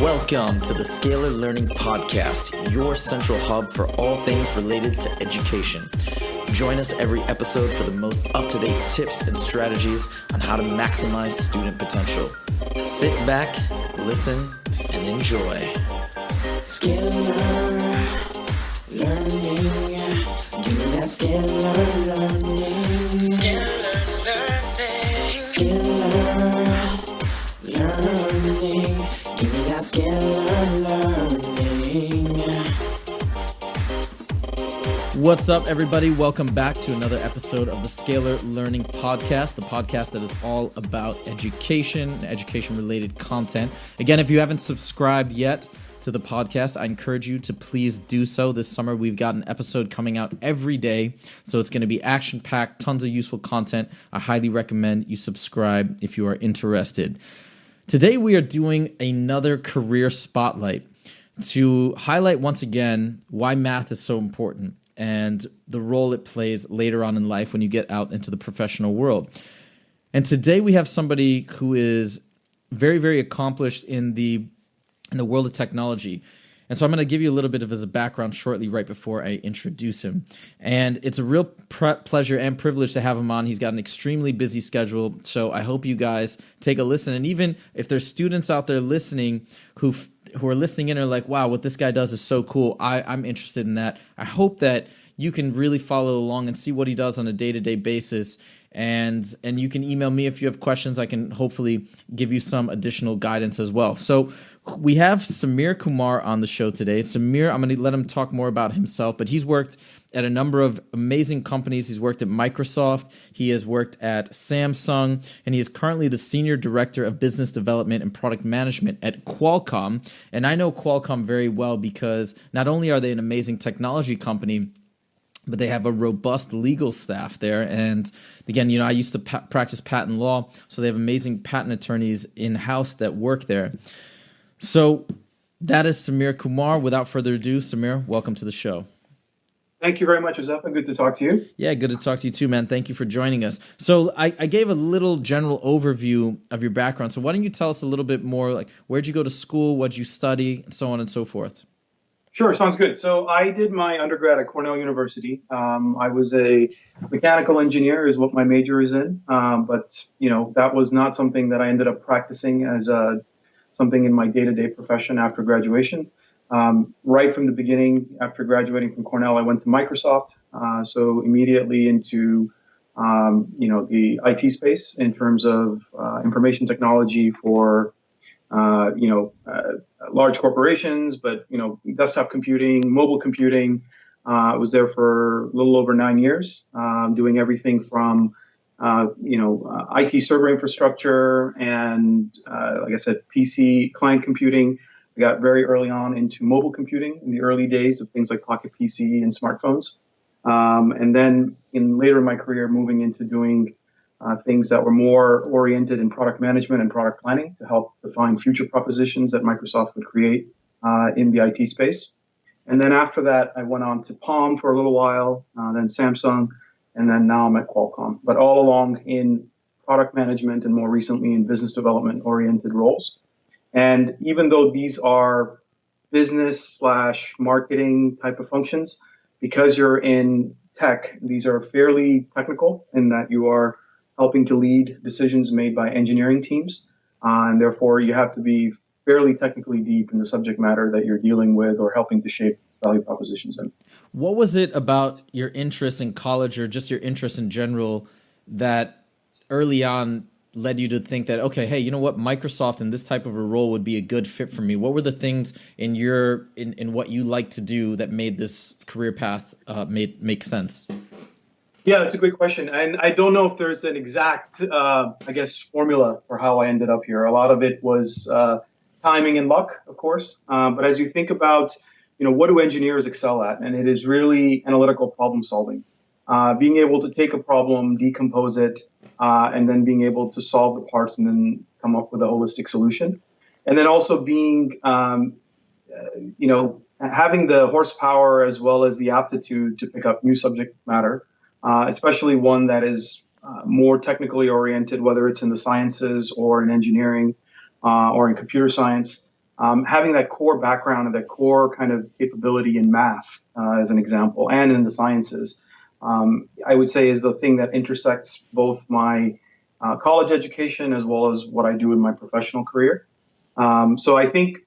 Welcome to the Scalar Learning Podcast, your central hub for all things related to education. Join us every episode for the most up-to-date tips and strategies on how to maximize student potential. Sit back, listen, and enjoy. Scalar Learning. Give me that Scalar Learning. Scalar Learning. Give me that Scalar Learning. What's up, everybody? Welcome back to another episode of the Scalar Learning Podcast, the podcast that is all about education and education-related content. Again, if you haven't subscribed yet to the podcast, I encourage you to please do so. This summer, we've got an episode coming out every day, so it's going to be action-packed, tons of useful content. I highly recommend you subscribe if you are interested. Today, we are doing another career spotlight to highlight once again why math is so important and the role it plays later on in life when you get out into the professional world. And today we have somebody who is very, very accomplished in the world of technology. And so I'm going to give you a little bit of his background shortly right before I introduce him. And it's a real pleasure and privilege to have him on. He's got an extremely busy schedule, so I hope you guys take a listen. And even if there's students out there listening who are listening in and are like, wow, what this guy does is so cool, I'm interested in that. I hope that you can really follow along and see what he does on a day-to-day basis. And you can email me if you have questions. I can hopefully give you some additional guidance as well. So we have Samir Kumar on the show today. Samir, I'm going to let him talk more about himself, but he's worked at a number of amazing companies. He's worked at Microsoft, he has worked at Samsung, and he is currently the Senior Director of Business Development and Product Management at Qualcomm. And I know Qualcomm very well because not only are they an amazing technology company, but they have a robust legal staff there. And again, I used to practice patent law, so they have amazing patent attorneys in-house that work there. So that is Samir Kumar. Without further ado, Samir, welcome to the show. Thank you very much, Josefa. Good to talk to you. Yeah, good to talk to you too, man. Thank you for joining us. So I gave a little general overview of your background. So why don't you tell us a little bit more, like where'd you go to school, what'd you study, and so on and so forth? Sure, sounds good. So I did my undergrad at Cornell University. I was a mechanical engineer is what my major is in. But that was not something that I ended up practicing as something in my day-to-day profession after graduation. Right from the beginning, after graduating from Cornell, I went to Microsoft. So immediately into, the IT space in terms of information technology for, large corporations, but, desktop computing, mobile computing. I was there for a little over 9 years, doing everything from, IT server infrastructure and, like I said, PC client computing. I got very early on into mobile computing in the early days of things like Pocket PC and smartphones. And then later in my career, moving into doing things that were more oriented in product management and product planning to help define future propositions that Microsoft would create in the IT space. And then after that, I went on to Palm for a little while, then Samsung, and then now I'm at Qualcomm. But all along in product management and more recently in business development oriented roles. And even though these are business/marketing type of functions, because you're in tech, these are fairly technical in that you are helping to lead decisions made by engineering teams. And therefore, you have to be fairly technically deep in the subject matter that you're dealing with or helping to shape value propositions in. What was it about your interest in college or just your interest in general that early on led you to think that, okay, hey, you know what, Microsoft in this type of a role would be a good fit for me? What were the things in what you like to do that made this career path make sense? Yeah, that's a great question. And I don't know if there's an exact, formula for how I ended up here. A lot of it was timing and luck, of course. But as you think about, what do engineers excel at? And it is really analytical problem solving. Being able to take a problem, decompose it, and then being able to solve the parts and then come up with a holistic solution. And then also being, having the horsepower as well as the aptitude to pick up new subject matter, especially one that is more technically oriented, whether it's in the sciences or in engineering or in computer science. having that core background and that core kind of capability in math, as an example, and in the sciences, I would say is the thing that intersects both my college education as well as what I do in my professional career. So I think,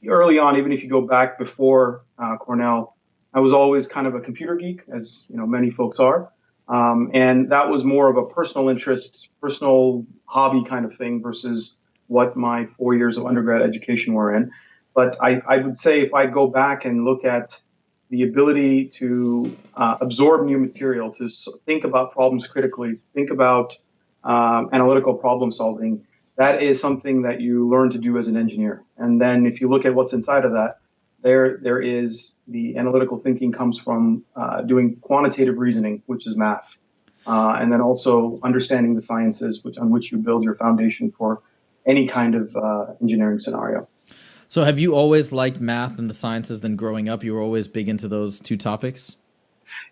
early on, even if you go back before Cornell, I was always kind of a computer geek, as many folks are. And that was more of a personal interest, personal hobby kind of thing versus what my 4 years of undergrad education were in. But I would say if I go back and look at the ability to absorb new material, to think about problems critically, to think about analytical problem solving, that is something that you learn to do as an engineer. And then if you look at what's inside of that, there is the analytical thinking comes from doing quantitative reasoning, which is math, and then also understanding the sciences, on which you build your foundation for any kind of engineering scenario. So have you always liked math and the sciences then growing up? You were always big into those two topics?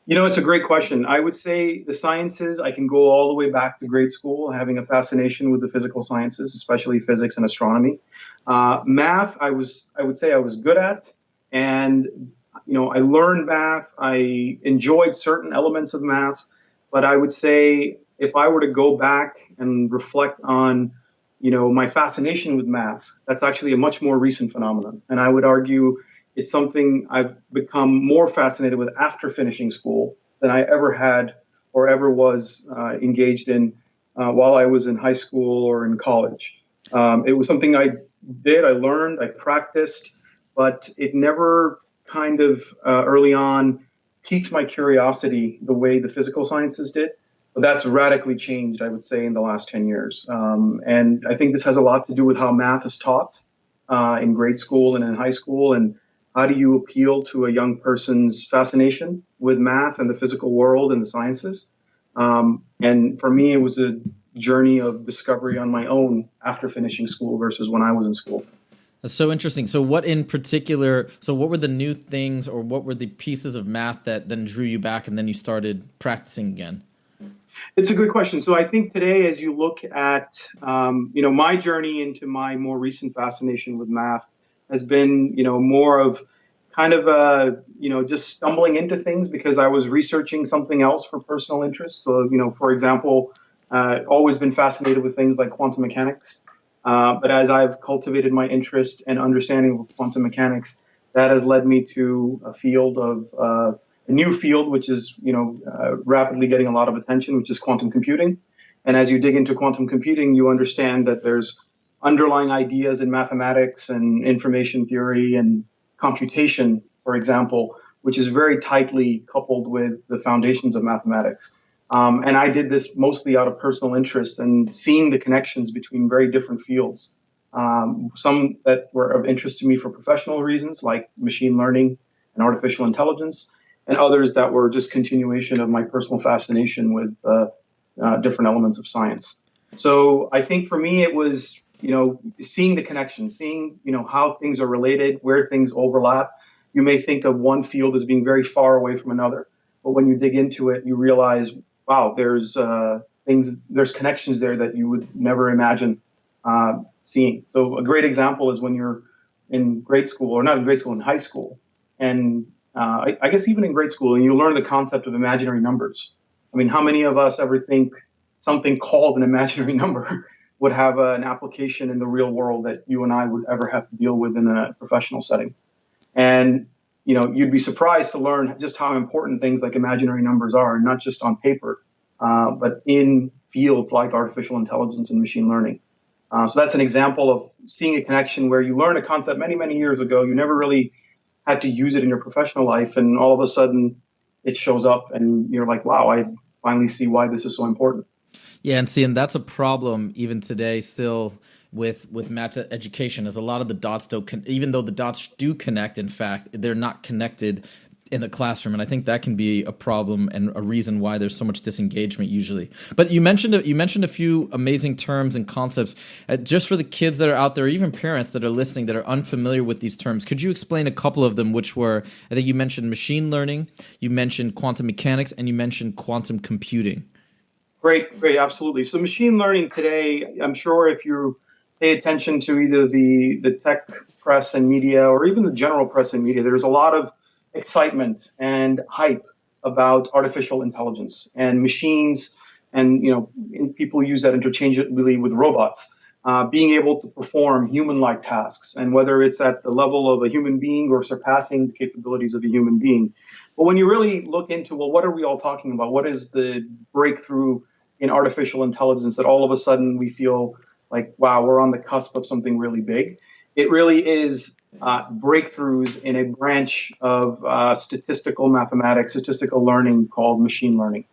It's a great question. I would say the sciences, I can go all the way back to grade school, having a fascination with the physical sciences, especially physics and astronomy. Math, I would say I was good at. And, I learned math. I enjoyed certain elements of math. But I would say if I were to go back and reflect on, my fascination with math, that's actually a much more recent phenomenon. And I would argue it's something I've become more fascinated with after finishing school than I ever had or ever was engaged in while I was in high school or in college. It was something I learned, I practiced, but it never kind of early on piqued my curiosity the way the physical sciences did. But that's radically changed, I would say, in the last 10 years. And I think this has a lot to do with how math is taught in grade school and in high school, and how do you appeal to a young person's fascination with math and the physical world and the sciences? And for me, it was a journey of discovery on my own after finishing school versus when I was in school. That's so interesting. So what were the new things or what were the pieces of math that then drew you back and then you started practicing again? It's a good question. So I think today, as you look at, my journey into my more recent fascination with math has been, more of kind of, just stumbling into things because I was researching something else for personal interest. So, for example, always been fascinated with things like quantum mechanics. But as I've cultivated my interest and understanding of quantum mechanics, that has led me to a new field, which is, rapidly getting a lot of attention, which is quantum computing. And as you dig into quantum computing, you understand that there's underlying ideas in mathematics and information theory and computation, for example, which is very tightly coupled with the foundations of mathematics. And I did this mostly out of personal interest and seeing the connections between very different fields. Some that were of interest to me for professional reasons, like machine learning and artificial intelligence, and others that were just continuation of my personal fascination with different elements of science. So I think for me, it was, seeing the connections, seeing, how things are related, where things overlap. You may think of one field as being very far away from another, but when you dig into it, you realize, wow, there's connections there that you would never imagine seeing. So a great example is when you're in grade school, or not in grade school, in high school, and I guess even in grade school, and you learn the concept of imaginary numbers. I mean, how many of us ever think something called an imaginary number would have an application in the real world that you and I would ever have to deal with in a professional setting? And, you'd be surprised to learn just how important things like imaginary numbers are, not just on paper, but in fields like artificial intelligence and machine learning. So that's an example of seeing a connection where you learn a concept many, many years ago. You never really had to use it in your professional life, and all of a sudden it shows up and you're like, wow, I finally see why this is so important. Yeah, and that's a problem even today still with math education, as a lot of the dots don't, even though the dots do connect, in fact, they're not connected in the classroom, and I think that can be a problem and a reason why there's so much disengagement usually. But you mentioned a few amazing terms and concepts. Just for the kids that are out there, or even parents that are listening that are unfamiliar with these terms, could you explain a couple of them, which were, I think you mentioned machine learning, you mentioned quantum mechanics, and you mentioned quantum computing. Great, absolutely. So machine learning today, I'm sure if you pay attention to either the tech press and media or even the general press and media, there's a lot of excitement and hype about artificial intelligence and machines, and people use that interchangeably with robots being able to perform human-like tasks, and whether it's at the level of a human being or surpassing the capabilities of a human being. But when you really look into, well, what are we all talking about? What is the breakthrough in artificial intelligence that all of a sudden we feel like, wow, we're on the cusp of something really big? It really is breakthroughs in a branch of statistical mathematics, statistical learning called machine learning.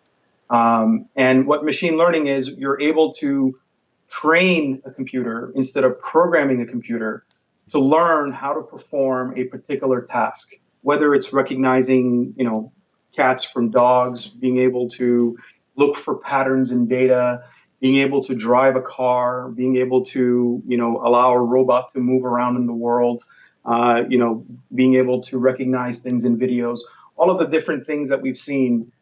And what machine learning is, you're able to train a computer instead of programming a computer to learn how to perform a particular task, whether it's recognizing, cats from dogs, being able to look for patterns in data, being able to drive a car, being able to, allow a robot to move around in the world, being able to recognize things in videos, all of the different things that we've seen,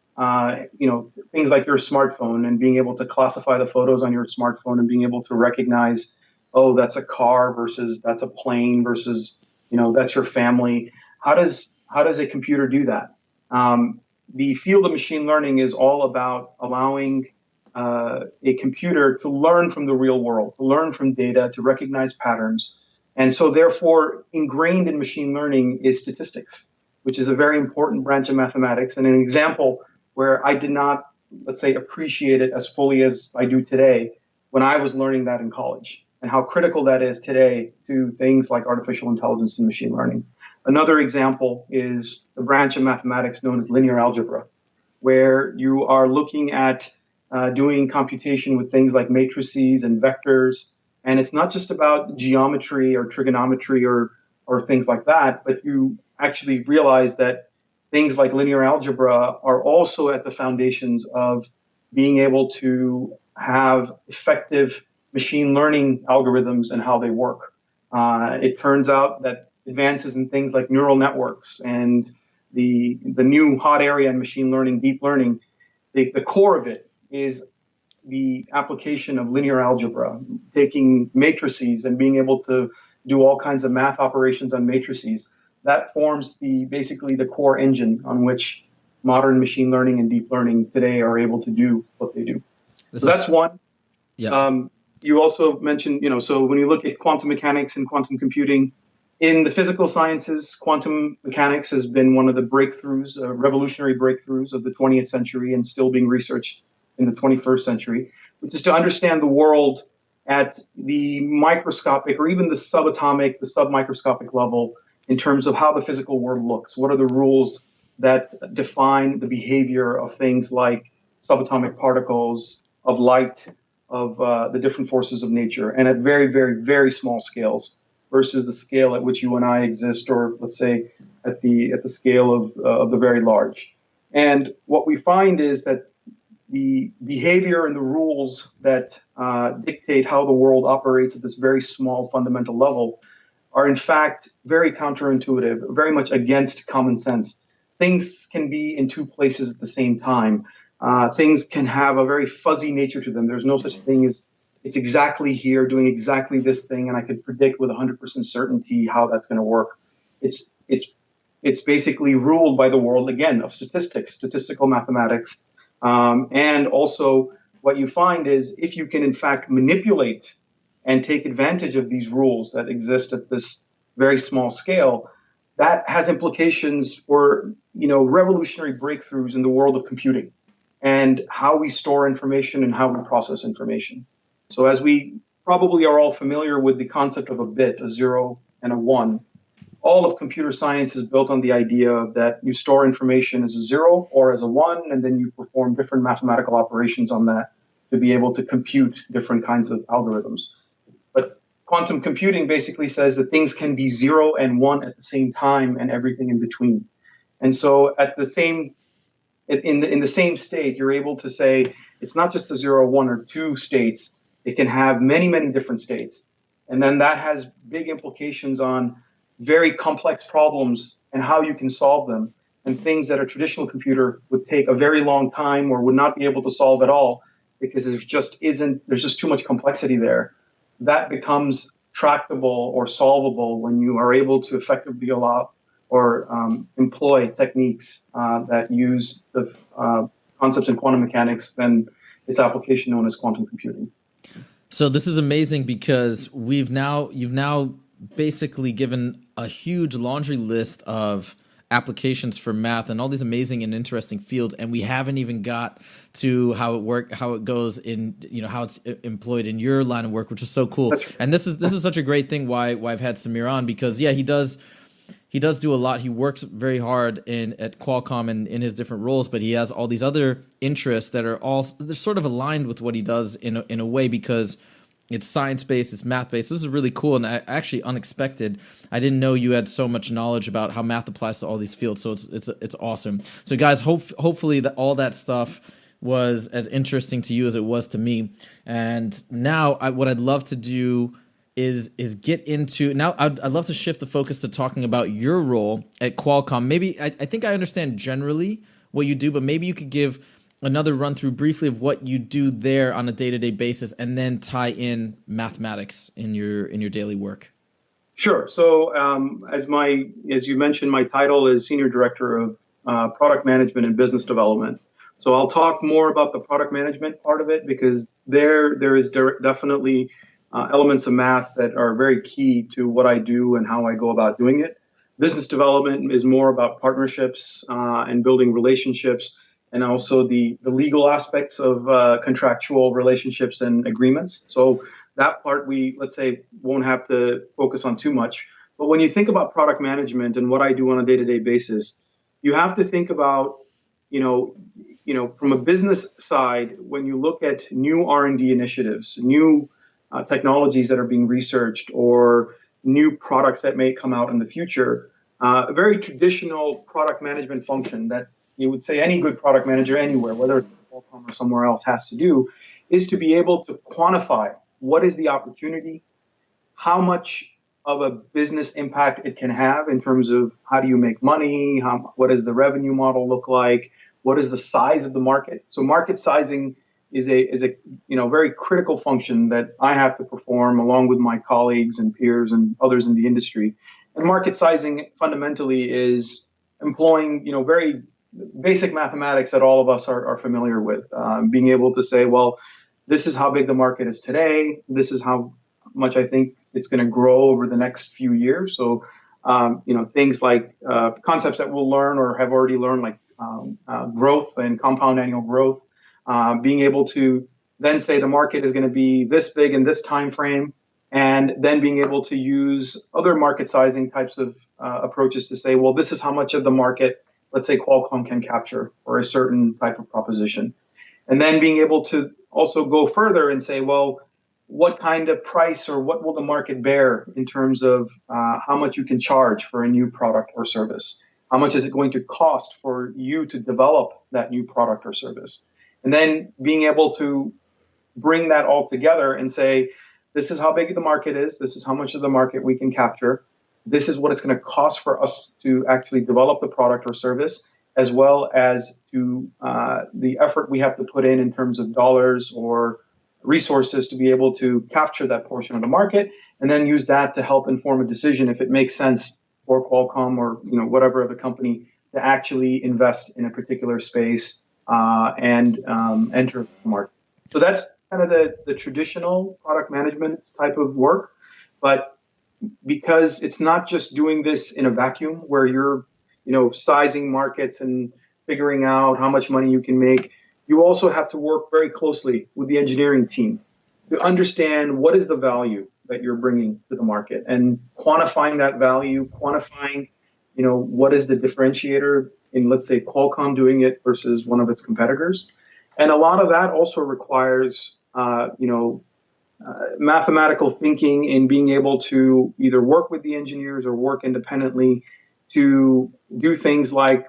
things like your smartphone and being able to classify the photos on your smartphone and being able to recognize, oh, that's a car versus that's a plane versus, that's your family. How does a computer do that? The field of machine learning is all about allowing a computer to learn from the real world, to learn from data, to recognize patterns. And so therefore, ingrained in machine learning is statistics, which is a very important branch of mathematics, and an example where I did not, let's say, appreciate it as fully as I do today when I was learning that in college, and how critical that is today to things like artificial intelligence and machine learning. Another example is the branch of mathematics known as linear algebra, where you are looking at doing computation with things like matrices and vectors. And it's not just about geometry or trigonometry or things like that, but you actually realize that things like linear algebra are also at the foundations of being able to have effective machine learning algorithms and how they work. It turns out that advances in things like neural networks and the new hot area in machine learning, deep learning, the core of it is the application of linear algebra, taking matrices and being able to do all kinds of math operations on matrices. That forms basically the core engine on which modern machine learning and deep learning today are able to do what they do. So that's one. Yeah. You also mentioned, so when you look at quantum mechanics and quantum computing, in the physical sciences, quantum mechanics has been one of the breakthroughs, revolutionary breakthroughs of the 20th century and still being researched in the 21st century, which is to understand the world at the microscopic or even the subatomic, the submicroscopic level in terms of how the physical world looks. What are the rules that define the behavior of things like subatomic particles, of light, of the different forces of nature, and at very, very, very small scales versus the scale at which you and I exist, or let's say at the scale of the very large. And what we find is that the behavior and the rules that dictate how the world operates at this very small fundamental level are in fact very counterintuitive, very much against common sense. Things can be in two places at the same time. Things can have a very fuzzy nature to them. There's no such thing as it's exactly here doing exactly this thing, and I could predict with 100% certainty how that's going to work. It's basically ruled by the world, again, of statistics, statistical mathematics. And also what you find is if you can, in fact, manipulate and take advantage of these rules that exist at this very small scale, that has implications for, revolutionary breakthroughs in the world of computing and how we store information and how we process information. So as we probably are all familiar with the concept of a bit, a 0 and a 1, all of computer science is built on the idea that you store information as a 0 or as a 1, and then you perform different mathematical operations on that to be able to compute different kinds of algorithms. But quantum computing basically says that things can be 0 and 1 at the same time and everything in between. And so in the same state, you're able to say it's not just a 0, 1, or 2 states. It can have many, many different states. And then that has big implications on very complex problems and how you can solve them, and things that a traditional computer would take a very long time or would not be able to solve at all because there's just too much complexity there. that becomes tractable or solvable when you are able to effectively allow or employ techniques that use the concepts in quantum mechanics and its application known as quantum computing. So this is amazing because you've now basically given a huge laundry list of applications for math and all these amazing and interesting fields, and we haven't even got to how it goes in, how it's employed in your line of work, which is so cool. And this is such a great thing why I've had Samir on, because he does do a lot. He works very hard at Qualcomm and in his different roles, but he has all these other interests that are they're sort of aligned with what he does in a way, because it's science-based, it's math-based. This is really cool and actually unexpected. I didn't know you had so much knowledge about how math applies to all these fields, so it's awesome. So guys, hopefully all that stuff was as interesting to you as it was to me. And now what I'd love to do is get into, now I'd love to shift the focus to talking about your role at Qualcomm. Maybe I think I understand generally what you do, but maybe you could give another run through briefly of what you do there on a day-to-day basis, and then tie in mathematics in your daily work. Sure. So as you mentioned, my title is Senior Director of Product Management and Business Development. So I'll talk more about the product management part of it, because there is definitely elements of math that are very key to what I do and how I go about doing it. Business development is more about partnerships and building relationships, and also the legal aspects of contractual relationships and agreements. So that part let's say, won't have to focus on too much. But when you think about product management and what I do on a day-to-day basis, you have to think about, from a business side, when you look at new R&D initiatives, new technologies that are being researched, or new products that may come out in the future, a very traditional product management function that you would say any good product manager anywhere, whether it's Qualcomm or somewhere else, has to do, is to be able to quantify what is the opportunity, how much of a business impact it can have in terms of how do you make money, what does the revenue model look like, what is the size of the market. So market sizing is a very critical function that I have to perform along with my colleagues and peers and others in the industry. And market sizing fundamentally is employing very basic mathematics that all of us are familiar with, being able to say, well, this is how big the market is today. This is how much I think it's going to grow over the next few years. So, things like concepts that we'll learn or have already learned, like growth and compound annual growth, being able to then say the market is going to be this big in this time frame, and then being able to use other market sizing types of approaches to say, well, this is how much of the market, let's say, Qualcomm can capture for a certain type of proposition. And then being able to also go further and say, well, what kind of price or what will the market bear in terms of how much you can charge for a new product or service? How much is it going to cost for you to develop that new product or service? And then being able to bring that all together and say, this is how big the market is. This is how much of the market we can capture. This is what it's going to cost for us to actually develop the product or service, as well as to the effort we have to put in terms of dollars or resources to be able to capture that portion of the market, and then use that to help inform a decision if it makes sense for Qualcomm or whatever other company to actually invest in a particular space and enter the market. So that's kind of the traditional product management type of work, but because it's not just doing this in a vacuum where you're sizing markets and figuring out how much money you can make, you also have to work very closely with the engineering team to understand what is the value that you're bringing to the market, and quantifying that value, quantifying, what is the differentiator in, let's say, Qualcomm doing it versus one of its competitors. And a lot of that also requires, mathematical thinking in being able to either work with the engineers or work independently to do things like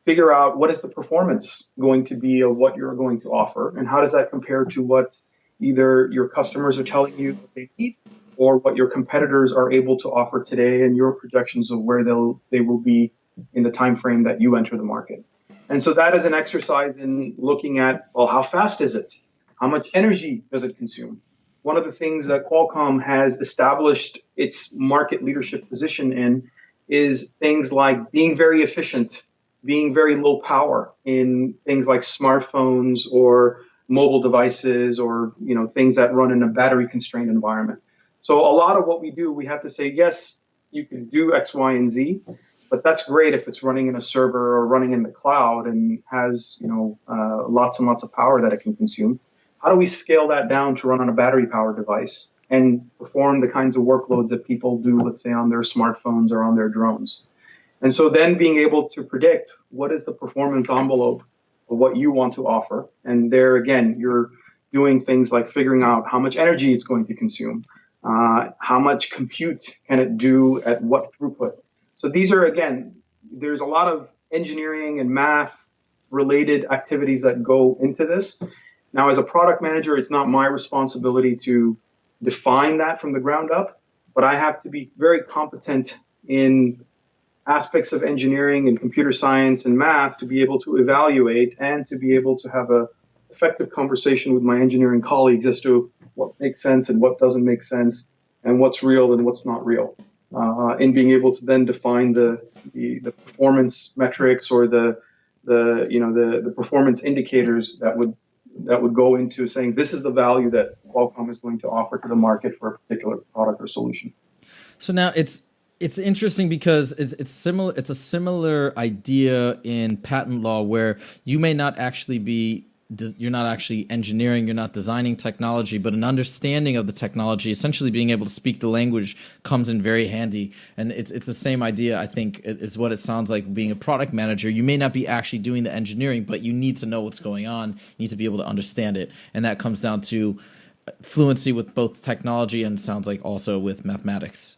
figure out what is the performance going to be of what you're going to offer, and how does that compare to what either your customers are telling you that they need, or what your competitors are able to offer today, and your projections of where they will be in the time frame that you enter the market. And so that is an exercise in looking at, well, how fast is it? How much energy does it consume? one of the things that Qualcomm has established its market leadership position in is things like being very efficient, being very low power in things like smartphones or mobile devices, or things that run in a battery constrained environment. So a lot of what we do, we have to say, yes, you can do X, Y, and Z, but that's great if it's running in a server or running in the cloud and has lots and lots of power that it can consume. How do we scale that down to run on a battery powered device and perform the kinds of workloads that people do, let's say, on their smartphones or on their drones? And so then being able to predict what is the performance envelope of what you want to offer. And there again, you're doing things like figuring out how much energy it's going to consume, how much compute can it do at what throughput. So these are, again, there's a lot of engineering and math related activities that go into this. Now, as a product manager, it's not my responsibility to define that from the ground up, but I have to be very competent in aspects of engineering and computer science and math to be able to evaluate and to be able to have a effective conversation with my engineering colleagues as to what makes sense and what doesn't make sense and what's real and what's not real. In being able to then define the performance metrics or the performance indicators that would go into saying this is the value that Qualcomm is going to offer to the market for a particular product or solution. So now it's interesting because it's similar. It's a similar idea in patent law where you may not actually be. You're not actually engineering, you're not designing technology, but an understanding of the technology, essentially being able to speak the language, comes in very handy. And it's the same idea, I think, is what it sounds like being a product manager. You may not be actually doing the engineering, but you need to know what's going on. You need to be able to understand it. And that comes down to fluency with both technology and sounds like also with mathematics.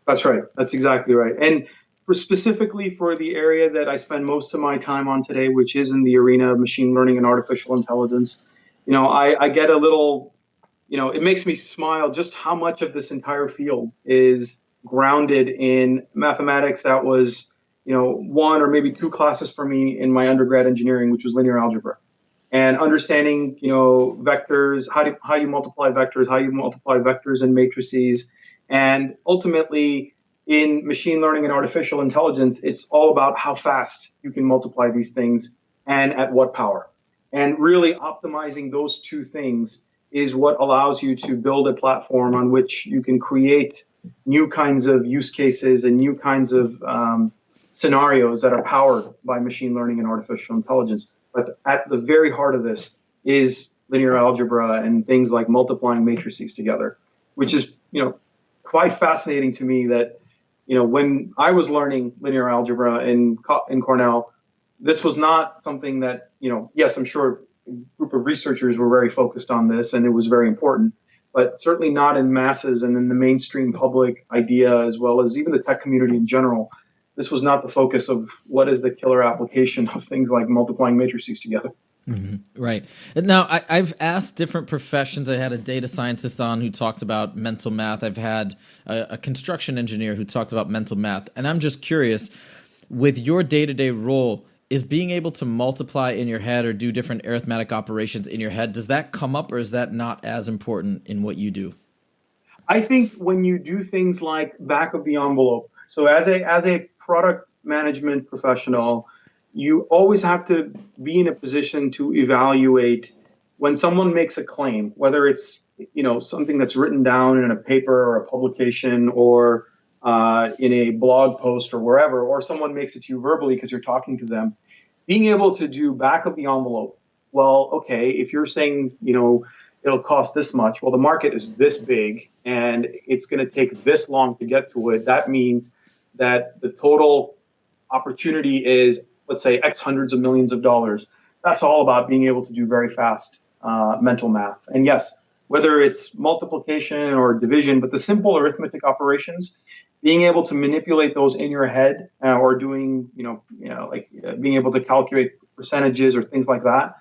That's right. That's exactly right. And specifically for the area that I spend most of my time on today, which is in the arena of machine learning and artificial intelligence, I get a little, it makes me smile just how much of this entire field is grounded in mathematics that was, one or maybe two classes for me in my undergrad engineering, which was linear algebra. And understanding, vectors, how you multiply vectors and matrices, and ultimately, in machine learning and artificial intelligence, it's all about how fast you can multiply these things and at what power. And really optimizing those two things is what allows you to build a platform on which you can create new kinds of use cases and new kinds of scenarios that are powered by machine learning and artificial intelligence. But at the very heart of this is linear algebra and things like multiplying matrices together, which is, quite fascinating to me that when I was learning linear algebra in Cornell, this was not something that, yes, I'm sure a group of researchers were very focused on this and it was very important, but certainly not in masses and in the mainstream public idea, as well as even the tech community in general. This was not the focus of what is the killer application of things like multiplying matrices together. Mm-hmm. Right. Now, I've asked different professions. I had a data scientist on who talked about mental math. I've had a construction engineer who talked about mental math. And I'm just curious, with your day-to-day role, is being able to multiply in your head or do different arithmetic operations in your head, does that come up or is that not as important in what you do? I think when you do things like back of the envelope, so as a product management professional, you always have to be in a position to evaluate when someone makes a claim, whether it's something that's written down in a paper or a publication or in a blog post or wherever, or someone makes it to you verbally because you're talking to them. Being able to do back of the envelope. Well, okay, if you're saying it'll cost this much, well, the market is this big and it's going to take this long to get to it. That means that the total opportunity is, let's say, X hundreds of millions of dollars. That's all about being able to do very fast mental math. And yes, whether it's multiplication or division, but the simple arithmetic operations, being able to manipulate those in your head or doing, being able to calculate percentages or things like that,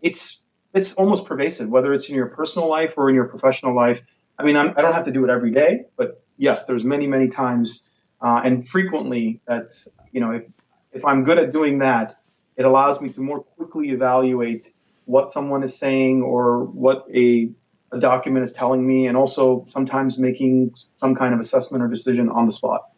it's almost pervasive, whether it's in your personal life or in your professional life. I mean, I don't have to do it every day, but yes, there's many, many times and frequently that, if I'm good at doing that, it allows me to more quickly evaluate what someone is saying or what a a document is telling me, and also sometimes making some kind of assessment or decision on the spot.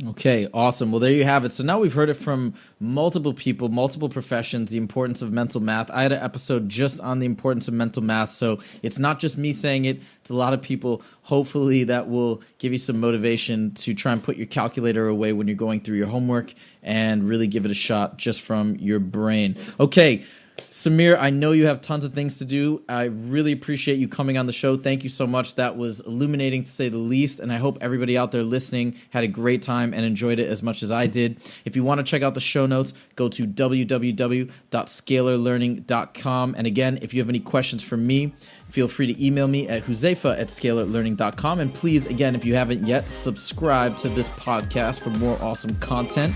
Okay, awesome. Well, there you have it. So now we've heard it from multiple people, multiple professions, the importance of mental math. I had an episode just on the importance of mental math. So it's not just me saying it. It's a lot of people. Hopefully that will give you some motivation to try and put your calculator away when you're going through your homework and really give it a shot just from your brain. Okay. Samir, I know you have tons of things to do. I really appreciate you coming on the show. Thank you so much. That was illuminating, to say the least, and I hope everybody out there listening had a great time and enjoyed it as much as I did. If you want to check out the show notes, go to www.scalarlearning.com. And again, if you have any questions for me, feel free to email me at huzaifa@scalarlearning.com. And please, again, if you haven't yet, subscribe to this podcast for more awesome content.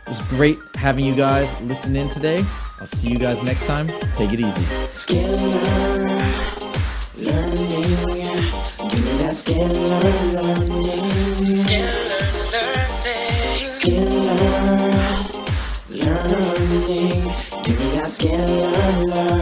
It was great having you guys listen in today. I'll see you guys next time. Take it easy. Scalar learning. Give me that scalar learning. Scalar learning. Give me that scalar learning.